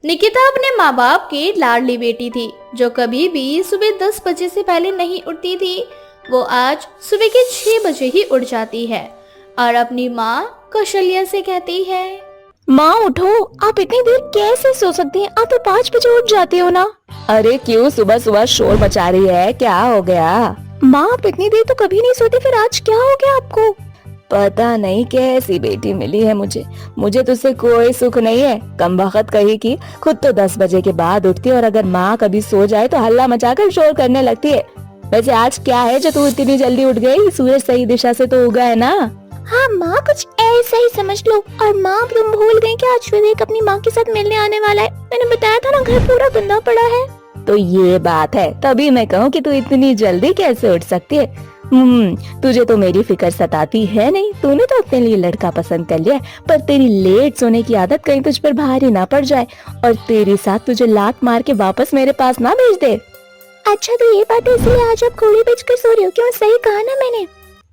निकिता अपने माँ बाप की लाडली बेटी थी जो कभी भी सुबह 10 बजे से पहले नहीं उठती थी। वो आज सुबह के 6 बजे ही उठ जाती है और अपनी माँ कौशल्या से कहती है, माँ उठो, आप इतनी देर कैसे सो सकती हैं? आप तो 5 बजे उठ जाती हो ना। अरे क्यों सुबह सुबह शोर मचा रही है, क्या हो गया? माँ आप इतनी देर तो कभी नहीं सोती, फिर आज क्या हो गया आपको? पता नहीं कैसी बेटी मिली है मुझे तुझसे कोई सुख नहीं है। कम वक्त कही कि खुद तो 10 बजे के बाद उठती है और अगर माँ कभी सो जाए तो हल्ला मचाकर शोर करने लगती है। वैसे आज क्या है जो तू इतनी जल्दी उठ गई? सूरज सही दिशा से तो उगा है ना? हाँ माँ, कुछ ऐसा ही समझ लो। और माँ तुम भूल गई कि आज विवेक अपनी माँ के साथ मिलने आने वाला है। मैंने बताया था ना, घर पूरा गंदा पड़ा है। तो ये बात है, तभी मैं कहूँ कि तू इतनी जल्दी कैसे उठ सकती है। तुझे तो मेरी फिक्र सताती है नहीं। तूने तो अपने लिए लड़का पसंद कर लिया, पर तेरी लेट सोने की आदत कहीं तुझ पर भारी ना पड़ जाए और तेरे साथ तुझे लात मार के वापस मेरे पास ना भेज दे। अच्छा तो ये बात है, इसलिए आज आप घोड़ी बेच कर सो रही हो? क्यों, सही कहा ना मैंने?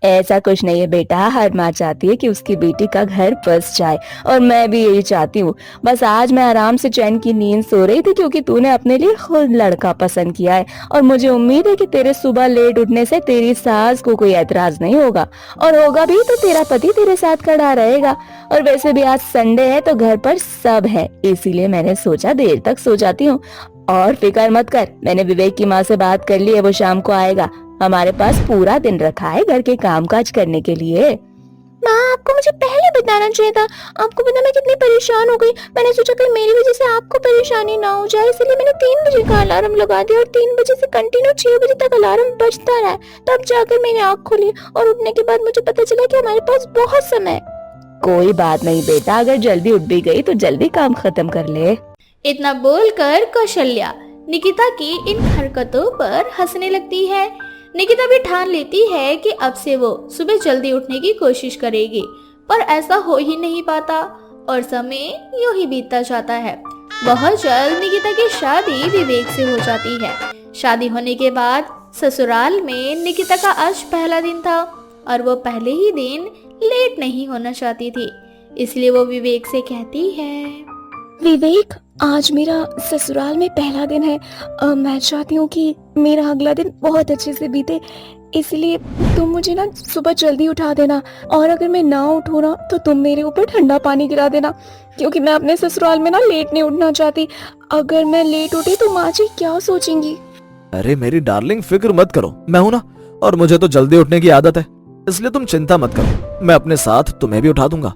ऐसा कुछ नहीं है बेटा, हर माँ चाहती है कि उसकी बेटी का घर बस जाए और मैं भी यही चाहती हूँ। बस आज मैं आराम से चैन की नींद सो रही थी क्योंकि तूने अपने लिए खुद लड़का पसंद किया है और मुझे उम्मीद है कि तेरे सुबह लेट उठने से तेरी सास को कोई एतराज नहीं होगा, और होगा भी तो तेरा पति तेरे साथ खड़ा रहेगा। और वैसे भी आज संडे है तो घर पर सब है, इसीलिए मैंने सोचा देर तक सो जाती हूँ। और फिक्र मत कर, मैंने विवेक की माँ से बात कर ली है, वो शाम को आएगा। हमारे पास पूरा दिन रखा है घर के कामकाज करने के लिए। माँ आपको मुझे पहले बताना चाहिए था। आपको पता मैं कितनी परेशान हो गई। मैंने सोचा कि मेरी वजह से आपको परेशानी ना हो जाए, इसलिए मैंने 3 बजे का अलार्म लगा दिया और 3 बजे से कंटिन्यू 6 बजे तक अलार्म बजता रहा। तब जाकर मैंने आँख खोली और उठने के बाद मुझे पता चला कि हमारे पास बहुत समय। कोई बात नहीं बेटा, अगर जल्दी उठ भी गई तो जल्दी काम खत्म कर ले। इतना बोलकर कौशल्या निकिता की इन हरकतों पर हंसने लगती है। निकिता भी ठान लेती है कि अब से वो सुबह जल्दी उठने की कोशिश करेगी, पर ऐसा हो ही नहीं पाता और समय यूं ही बीतता जाता है। बहुत जल्द निकिता की शादी विवेक से हो जाती है। शादी होने के बाद ससुराल में निकिता का आज पहला दिन था और वो पहले ही दिन लेट नहीं होना चाहती थी, इसलिए वो विवेक से कहती है, विवेक आज मेरा ससुराल में पहला दिन है। मैं चाहती हूँ कि मेरा अगला दिन बहुत अच्छे से बीते, इसलिए तुम मुझे ना सुबह जल्दी उठा देना और अगर मैं ना उठूँ ना तो तुम मेरे ऊपर ठंडा पानी गिरा देना, क्योंकि मैं अपने ससुराल में ना लेट नहीं उठना चाहती। अगर मैं लेट उठी तो माँ जी क्या सोचेंगी? अरे मेरी डार्लिंग, फिक्र मत करो, मैं हूं ना, और मुझे तो जल्दी उठने की आदत है, इसलिए तुम चिंता मत करो। मैं अपने साथ तुम्हें भी उठा दूंगा।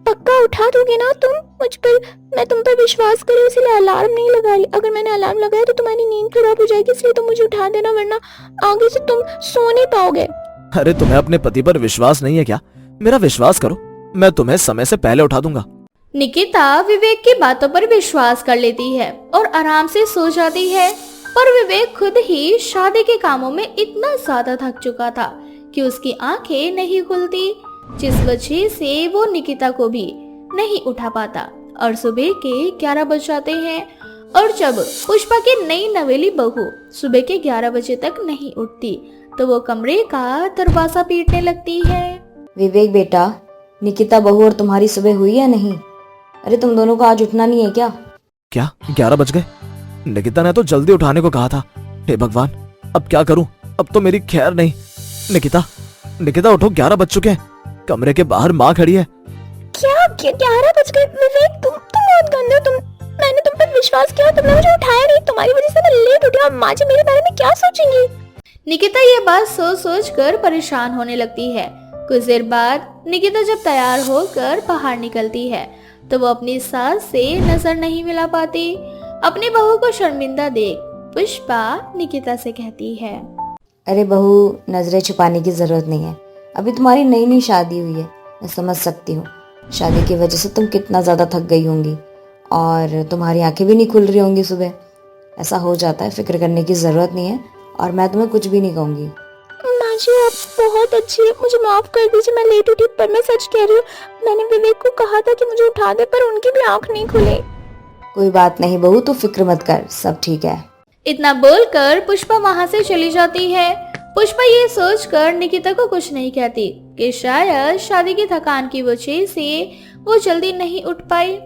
पक्का उठा दोगे ना तुम मुझ पर? मैं तुम पर विश्वास करूं इसलिए अलार्म नहीं लगा रही। अगर मैंने अलार्म लगाया तो तुम्हारी नींद खराब हो जाएगी, इसलिए तुम मुझे उठा देना, वरना आगे से तुम सो नहीं पाओगे। अरे तुम्हें अपने पति पर विश्वास नहीं है क्या? मेरा विश्वास करो, मैं तुम्हें समय से पहले उठा दूंगा। निकिता विवेक की बातों पर विश्वास कर लेती है और आराम से सो जाती है। पर विवेक खुद ही शादी के कामों में इतना ज्यादा थक चुका था कि उसकी आंखें नहीं खुलती, जिस वजह से वो निकिता को भी नहीं उठा पाता और सुबह के 11 बज जाते हैं। और जब पुष्पा की नई नवेली बहू सुबह के 11 बजे तक नहीं उठती तो वो कमरे का दरवाजा पीटने लगती है। विवेक बेटा, निकिता बहू और तुम्हारी सुबह हुई या नहीं? अरे तुम दोनों को आज उठना नहीं है क्या? क्या 11 बज गए? निकिता ने तो जल्दी उठाने को कहा था। हे भगवान, अब क्या करूं? अब तो मेरी खैर नहीं। निकिता उठो, 11 बज चुके हैं। कमरे के बाहर माँ खड़ी है। क्या 11 बज गए? विवेक तुम बहुत गंदे हो। मैंने तुम पर विश्वास किया, तुमने मुझे उठाया नहीं। तुम्हारी वजह से मैं लेट उठी और माँ जी मेरे बारे में क्या सोचेंगी? निकिता ये बात सोच कर परेशान होने लगती है। कुछ देर बाद निकिता जब तैयार होकर बाहर निकलती है तो वो अपनी सास से नजर नहीं मिला पाती। अपनी बहू को शर्मिंदा देख पुष्पा निकिता से कहती है, अरे बहू, नजरें छुपाने की जरूरत नहीं है। अभी तुम्हारी नई नई शादी हुई है, मैं समझ सकती हूँ। शादी की वजह से तुम कितना ज्यादा थक गई होंगी और तुम्हारी आंखें भी नहीं खुल रही होंगी सुबह। ऐसा हो जाता है, फिक्र करने की जरूरत नहीं है और मैं तुम्हें कुछ भी नहीं कहूंगी। माँ जी आप बहुत अच्छी है, मुझे माफ कर दीजिए, मैं लेट उठी, पर मैं सच कह रही हूँ। मैंने विवेक को कहा था कि मुझे उठा दे, पर उनकी भी आंख नहीं खुली। कोई बात नहीं बहू, तू फिक्र मत कर, सब ठीक है। इतना बोलकर पुष्पा वहाँ से चली जाती है। पुष्पा ये सोचकर निकिता को कुछ नहीं कहती कि शायद शादी की थकान की वजह से वो जल्दी नहीं उठ पाई।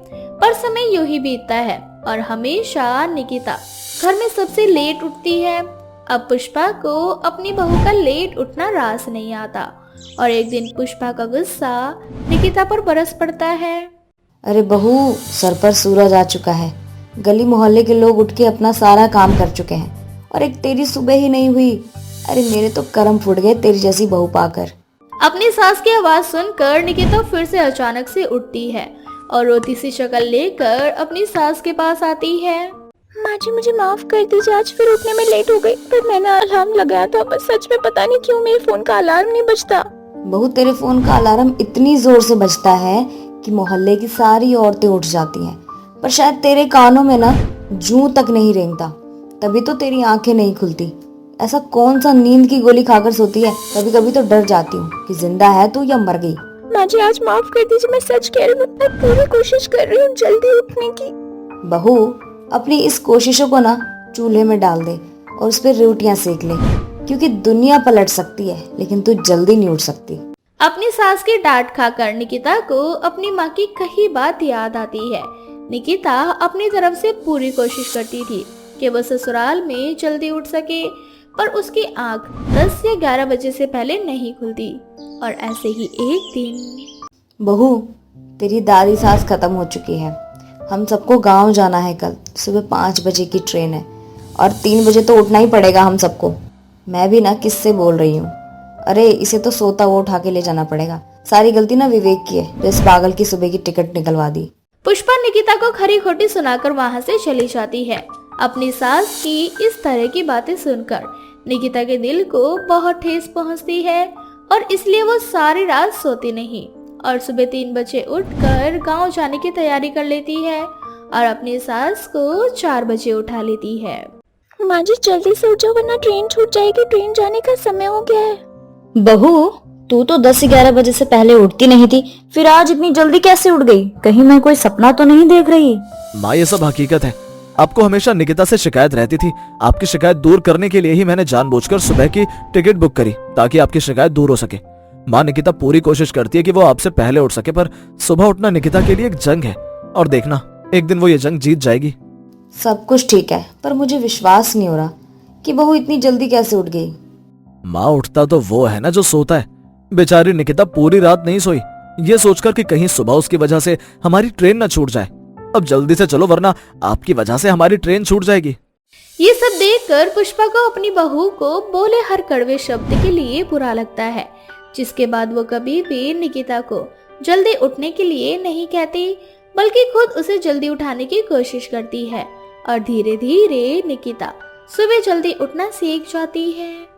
पर समय यूं ही बीतता है और हमेशा निकिता घर में सबसे लेट उठती है। अब पुष्पा को अपनी बहू का लेट उठना रास नहीं आता और एक दिन पुष्पा का गुस्सा निकिता पर बरस पड़ता है। अरे बहू, सर पर सूरज आ चुका है। गली मोहल्ले के लोग उठ के अपना सारा काम कर चुके हैं और एक तेरी सुबह ही नहीं हुई। अरे मेरे तो कर्म फूट गए तेरी जैसी बहू पाकर। अपनी सास की आवाज सुनकर निकिता फिर से अचानक से उठती है और रोती सी शक्ल लेकर अपनी सास के पास आती है। माँ जी मुझे माफ कर दीजिए, आज फिर उठने में लेट हो गई। पर मैंने अलार्म लगाया था, पर सच में पता नहीं क्यों मेरे फोन का अलार्म नहीं बजता। बहू, तेरे फोन का अलार्म इतनी जोर से बजता है कि मोहल्ले की सारी औरतें उठ जाती हैं, पर शायद तेरे कानों में ना जूं तक नहीं रेंगता, तभी तो तेरी आंखें नहीं खुलती। ऐसा कौन सा नींद की गोली खाकर सोती है? कभी कभी तो डर जाती हूँ कि जिंदा है तू या मर गई। माँ जी आज माफ कर दीजिए, मैं सच कह रही हूँ, मैं पूरी कोशिश कर रही हूँ जल्दी उठने की। बहू, अपनी इस कोशिशों को ना चूल्हे में डाल दे और उस पर रोटियां सेक ले, क्योंकि दुनिया पलट सकती है लेकिन तू जल्दी नहीं उठ सकती। अपनी सास की डांट खाकर निकिता को अपनी माँ की कही बात याद आती है। निकिता अपनी तरफ से पूरी कोशिश करती थी कि वो ससुराल में जल्दी उठ सके, पर उसकी आंख 10 या 11 बजे से पहले नहीं खुलती। और ऐसे ही एक दिन, बहू, तेरी दादी सास खत्म हो चुकी है। हम सबको गांव जाना है कल सुबह 5 बजे की ट्रेन है और 3 बजे तो उठना ही पड़ेगा हम सबको। मैं भी ना किससे बोल रही हूँ। अरे इसे तो सोता हुआ उठा के ले जाना पड़ेगा। सारी गलती ना विवेक की है जो इस पागल की सुबह की टिकट निकलवा दी। पुष्पा निकिता को खरी खोटी सुनाकर वहां से चली जाती है। अपनी सास की इस तरह की बातें सुनकर निकिता के दिल को बहुत ठेस पहुंचती है और इसलिए वो सारी रात सोती नहीं और सुबह 3 बजे उठकर गांव जाने की तैयारी कर लेती है और अपनी सास को 4 बजे उठा लेती है। माँ जी जल्दी से उठ जाओ वरना ट्रेन छूट जाएगी, ट्रेन जाने का समय हो गया है। बहू, तू तो 10-11 बजे से पहले उठती नहीं थी, फिर आज इतनी जल्दी कैसे उठ गई? कहीं मैं कोई सपना तो नहीं देख रही? माँ ये सब हकीकत है। आपको हमेशा निकिता से शिकायत रहती थी। आपकी शिकायत दूर करने के लिए ही मैंने जानबूझकर सुबह की टिकट बुक करी ताकि आपकी शिकायत दूर हो सके। माँ, निकिता पूरी कोशिश करती है कि वो आपसे पहले उठ सके, पर सुबह उठना निकिता के लिए एक जंग है और देखना एक दिन वो ये जंग जीत जाएगी। सब कुछ ठीक है, पर मुझे विश्वास नहीं हो रहा कि बहू इतनी जल्दी कैसे उठ गई। माँ, उठता तो वो है ना जो सोता है। बेचारी निकिता पूरी रात नहीं सोई, ये सोचकर कि कहीं सुबह उसकी वजह से हमारी ट्रेन न छूट जाए। अब जल्दी से चलो वरना आपकी वजह से हमारी ट्रेन छूट जाएगी। ये सब देखकर पुष्पा को अपनी बहू को बोले हर कड़वे शब्द के लिए बुरा लगता है, जिसके बाद वो कभी भी निकिता को जल्दी उठने के लिए नहीं कहती, बल्कि खुद उसे जल्दी उठाने की कोशिश करती है और धीरे धीरे निकिता सुबह जल्दी उठना सीख जाती है।